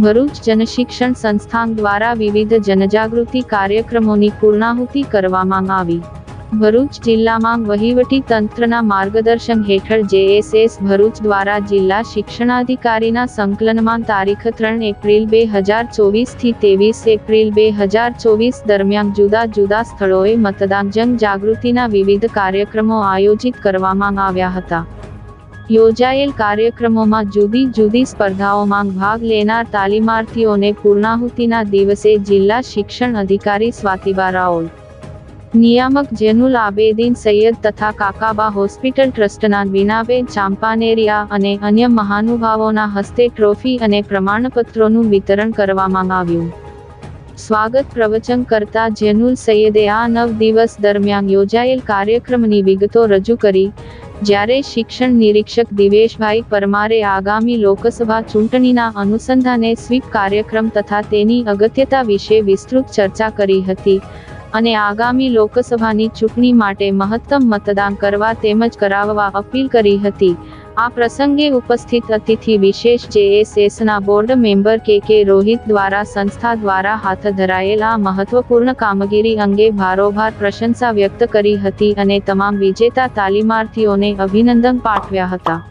ભરૂચ જનશિક્ષણ સંસ્થાન દ્વારા વિવિધ જનજાગૃતિ કાર્યક્રમોની પૂર્ણાહુતિ કરવામાં આવી। ભરૂચ જિલ્લામાં વહીવટી તંત્રના માર્ગદર્શન હેઠળ JSS ભરૂચ દ્વારા જિલ્લા શિક્ષણાધિકારીના સંકલનમાં તારીખ 3 એપ્રિલ 2024 થી 23 એપ્રિલ 2024 દરમિયાન જુદા જુદા સ્થળોએ મતદાન જનજાગૃતિના વિવિધ કાર્યક્રમો આયોજિત કરવામાં આવ્યા હતા। યોજાયેલ કાર્યક્રમોમાં જુદી જુદી સ્પર્ધાઓમાં ભાગ લેનાર તાલીમાર્થીઓને પૂર્ણાહુતિના દિવસે જિલ્લા શિક્ષણ અધિકારી સ્વાતિબા રાઓલ, નિયામક જૈનુલ આબેદીન સૈયદ તથા કાકાબા હોસ્પિટલ ટ્રસ્ટના બીનાબેન ચાંપાનેરિયા અને અન્ય મહાનુભાવોના હસ્તે ટ્રોફી અને પ્રમાણપત્રોનું વિતરણ કરવામાં આવ્યું। સ્વાગત પ્રવચન કરતા જૈનુલ સૈયદે આ 9 દિવસ દરમિયાન યોજાયેલ કાર્યક્રમની વિગતો રજૂ કરી, જ્યારે શિક્ષણ નિરીક્ષક દિવેશભાઈ પરમારે આગામી લોકસભા ચૂંટણીના અનુસંધાને સ્વીપ કાર્યક્રમ તથા તેની અગત્યતા વિશે વિસ્તૃત ચર્ચા કરી હતી અને આગામી લોકસભાની ચૂંટણી માટે મહત્તમ મતદાન કરવા તેમજ કરાવવા અપીલ કરી હતી। આ પ્રસંગે ઉપસ્થિત અતિથિ વિશેષ JSSના બોર્ડ મેમ્બર કે રોહિત દ્વારા સંસ્થા દ્વારા હાથ ધરાયેલ આ મહત્વપૂર્ણ કામગીરી અંગે ભારોભાર પ્રશંસા વ્યક્ત કરી હતી અને તમામ વિજેતા તાલીમાર્થીઓને અભિનંદન પાઠવ્યા હતા।